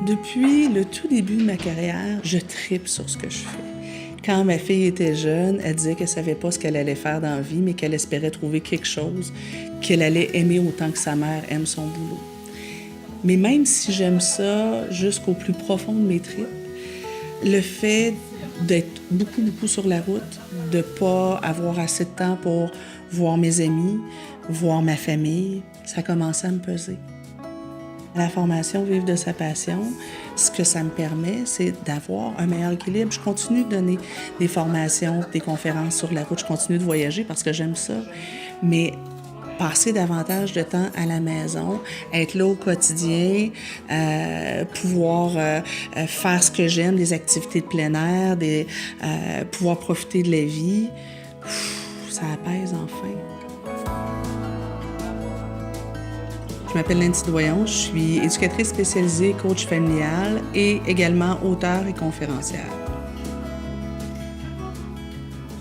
Depuis le tout début de ma carrière, je tripe sur ce que je fais. Quand ma fille était jeune, elle disait qu'elle ne savait pas ce qu'elle allait faire dans la vie, mais qu'elle espérait trouver quelque chose qu'elle allait aimer autant que sa mère aime son boulot. Mais même si j'aime ça jusqu'au plus profond de mes tripes, le fait d'être beaucoup sur la route, de ne pas avoir assez de temps pour voir mes amis, voir ma famille, ça commençait à me peser. La formation Vivre de sa passion, ce que ça me permet, c'est d'avoir un meilleur équilibre. Je continue de donner des formations, des conférences sur la route, je continue de voyager parce que j'aime ça, mais passer davantage de temps à la maison, être là au quotidien, pouvoir faire ce que j'aime, des activités de plein air, pouvoir profiter de la vie, ça apaise enfin. Je m'appelle Nancy Doyon, je suis éducatrice spécialisée, coach familial et également auteure et conférencière.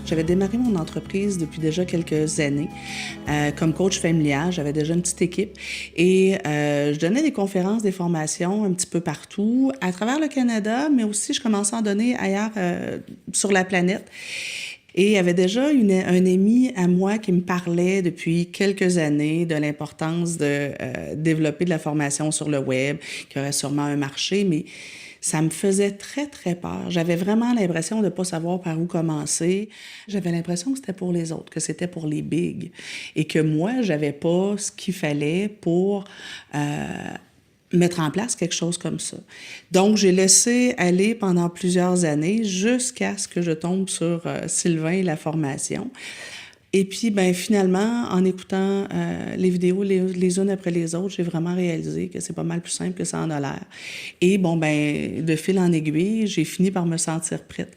J'avais démarré mon entreprise depuis déjà quelques années comme coach familial. J'avais déjà une petite équipe et je donnais des conférences, des formations un petit peu partout, à travers le Canada, mais aussi je commençais à en donner ailleurs sur la planète. Et il y avait déjà un ami à moi qui me parlait depuis quelques années de l'importance de développer de la formation sur le web, qu'il y aurait sûrement un marché, mais ça me faisait très peur. J'avais vraiment l'impression de ne pas savoir par où commencer. J'avais l'impression que c'était pour les autres, que c'était pour les bigs, et que moi, j'avais pas ce qu'il fallait pour mettre en place quelque chose comme ça. Donc, j'ai laissé aller pendant plusieurs années jusqu'à ce que je tombe sur Sylvain et la formation. Et puis, finalement, en écoutant les vidéos les unes après les autres, j'ai vraiment réalisé que c'est pas mal plus simple que ça en a l'air. Et de fil en aiguille, j'ai fini par me sentir prête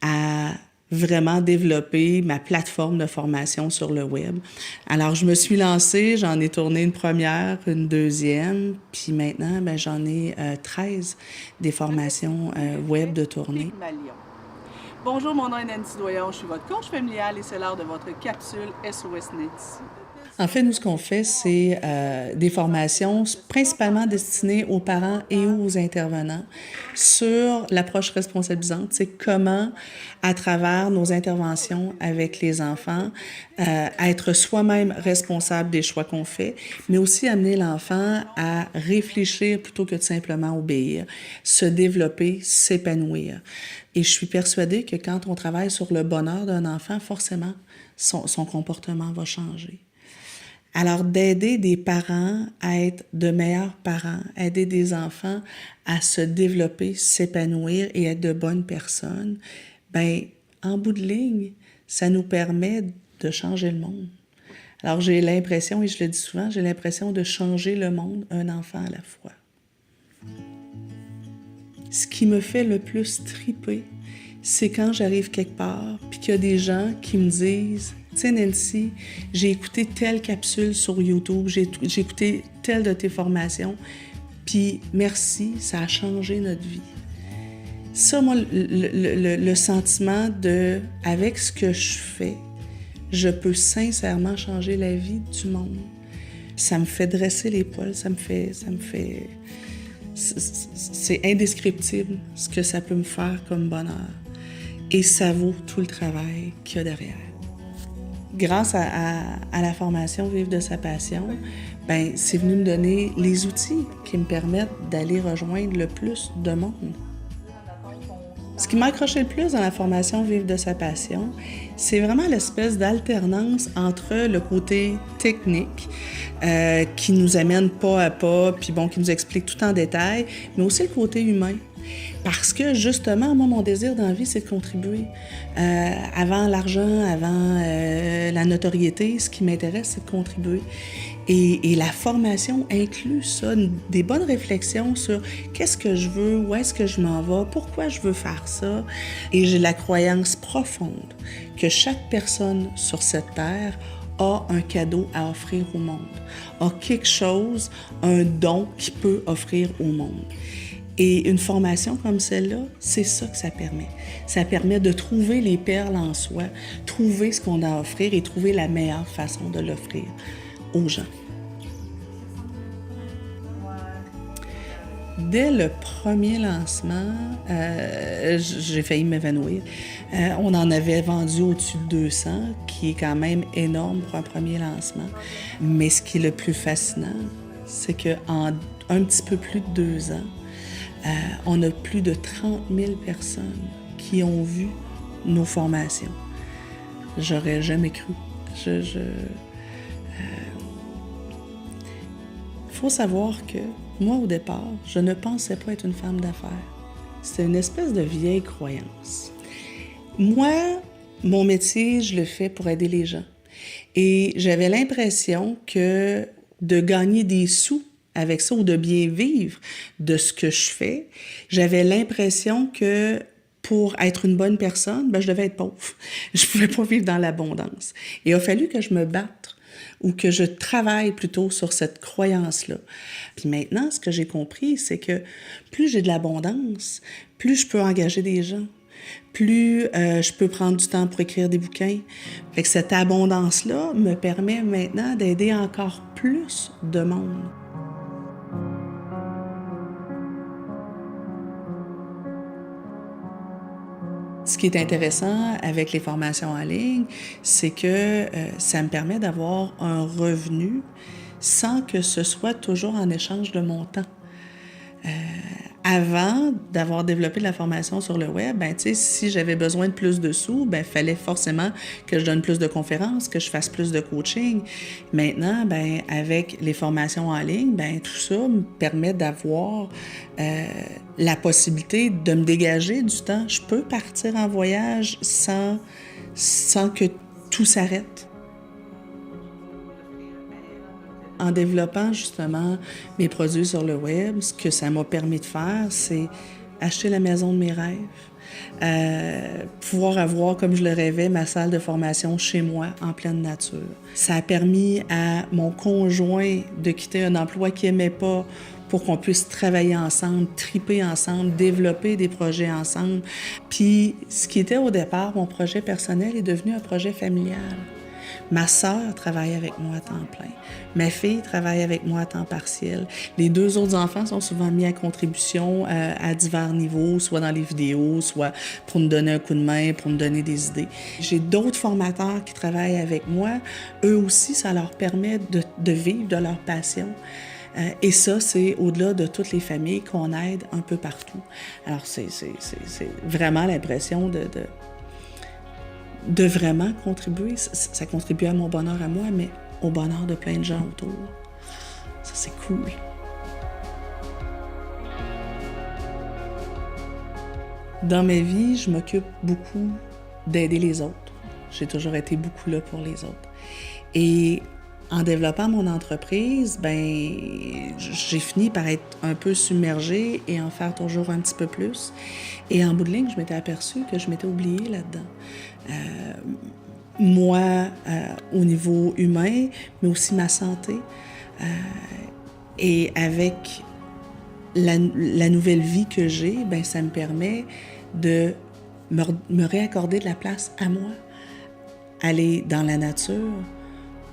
à vraiment développer ma plateforme de formation sur le web. Alors, je me suis lancée, j'en ai tourné une première, une deuxième, puis maintenant, j'en ai 13 des formations web de tournée. Bonjour, mon nom est Nancy Doyon, je suis votre coach familial et c'est l'heure de votre capsule SOS Nancy. En fait, nous, ce qu'on fait, c'est des formations principalement destinées aux parents et aux intervenants sur l'approche responsabilisante. C'est comment, à travers nos interventions avec les enfants, être soi-même responsable des choix qu'on fait, mais aussi amener l'enfant à réfléchir plutôt que de simplement obéir, se développer, s'épanouir. Et je suis persuadée que quand on travaille sur le bonheur d'un enfant, forcément, son comportement va changer. Alors, d'aider des parents à être de meilleurs parents, aider des enfants à se développer, s'épanouir et être de bonnes personnes, en bout de ligne, ça nous permet de changer le monde. Alors, j'ai l'impression, et je le dis souvent, j'ai l'impression de changer le monde un enfant à la fois. Ce qui me fait le plus triper, c'est quand j'arrive quelque part puis qu'il y a des gens qui me disent « Tu sais, Nancy, j'ai écouté telle capsule sur YouTube, j'ai écouté telle de tes formations, puis merci, ça a changé notre vie. » Ça, moi, le sentiment de « Avec ce que je fais, je peux sincèrement changer la vie du monde. » Ça me fait dresser les poils, ça me fait... C'est indescriptible ce que ça peut me faire comme bonheur. Et ça vaut tout le travail qu'il y a derrière. Grâce à la formation Vivre de sa passion, c'est venu me donner les outils qui me permettent d'aller rejoindre le plus de monde. Ce qui m'a accroché le plus dans la formation Vivre de sa passion, c'est vraiment l'espèce d'alternance entre le côté technique qui nous amène pas à pas, puis qui nous explique tout en détail, mais aussi le côté humain. Parce que, justement, moi, mon désir dans la vie, c'est de contribuer. Avant l'argent, avant la notoriété, ce qui m'intéresse, c'est de contribuer. Et la formation inclut ça, des bonnes réflexions sur qu'est-ce que je veux, où est-ce que je m'en vais, pourquoi je veux faire ça. Et j'ai la croyance profonde que chaque personne sur cette terre a un cadeau à offrir au monde, a quelque chose, un don qu'il peut offrir au monde. Et une formation comme celle-là, c'est ça que ça permet. Ça permet de trouver les perles en soi, trouver ce qu'on a à offrir et trouver la meilleure façon de l'offrir aux gens. Dès le premier lancement, j'ai failli m'évanouir. On en avait vendu au-dessus de 200, qui est quand même énorme pour un premier lancement. Mais ce qui est le plus fascinant, c'est qu'en un petit peu plus de 2 ans, on a plus de 30 000 personnes qui ont vu nos formations. J'aurais jamais cru. Faut savoir que moi, au départ, je ne pensais pas être une femme d'affaires. C'était une espèce de vieille croyance. Moi, mon métier, je le fais pour aider les gens. Et j'avais l'impression que de gagner des sous avec ça ou de bien vivre de ce que je fais, j'avais l'impression que pour être une bonne personne, je devais être pauvre. Je pouvais pas vivre dans l'abondance. Et il a fallu que je me batte ou que je travaille plutôt sur cette croyance-là. Puis maintenant, ce que j'ai compris, c'est que plus j'ai de l'abondance, plus je peux engager des gens, plus je peux prendre du temps pour écrire des bouquins. Fait que cette abondance-là me permet maintenant d'aider encore plus de monde. Ce qui est intéressant avec les formations en ligne, c'est que ça me permet d'avoir un revenu sans que ce soit toujours en échange de mon temps. Avant d'avoir développé de la formation sur le web, si j'avais besoin de plus de sous, il fallait forcément que je donne plus de conférences, que je fasse plus de coaching. Maintenant, avec les formations en ligne, tout ça me permet d'avoir la possibilité de me dégager du temps. Je peux partir en voyage sans que tout s'arrête. En développant justement mes produits sur le web, ce que ça m'a permis de faire, c'est acheter la maison de mes rêves, pouvoir avoir, comme je le rêvais, ma salle de formation chez moi, en pleine nature. Ça a permis à mon conjoint de quitter un emploi qu'il n'aimait pas pour qu'on puisse travailler ensemble, triper ensemble, développer des projets ensemble. Puis, ce qui était au départ mon projet personnel est devenu un projet familial. Ma sœur travaille avec moi à temps plein. Ma fille travaille avec moi à temps partiel. Les 2 autres enfants sont souvent mis à contribution à divers niveaux, soit dans les vidéos, soit pour me donner un coup de main, pour me donner des idées. J'ai d'autres formateurs qui travaillent avec moi. Eux aussi, ça leur permet de vivre de leur passion. Et ça, c'est au-delà de toutes les familles qu'on aide un peu partout. Alors, c'est vraiment l'impression de vraiment contribuer. Ça contribue à mon bonheur à moi, mais au bonheur de plein de gens autour. Ça, c'est cool. Dans ma vie, je m'occupe beaucoup d'aider les autres. J'ai toujours été beaucoup là pour les autres. Et en développant mon entreprise, j'ai fini par être un peu submergée et en faire toujours un petit peu plus. Et en bout de ligne, je m'étais aperçue que je m'étais oubliée là-dedans. Moi, au niveau humain, mais aussi ma santé. Et avec la nouvelle vie que j'ai, ça me permet de me réaccorder de la place à moi. Aller dans la nature,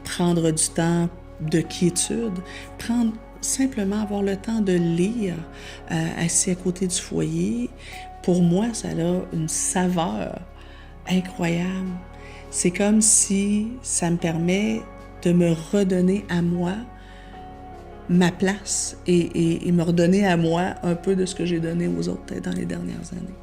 prendre du temps de quiétude, simplement avoir le temps de lire assis à côté du foyer. Pour moi, ça a une saveur incroyable. C'est comme si ça me permet de me redonner à moi ma place et me redonner à moi un peu de ce que j'ai donné aux autres dans les dernières années.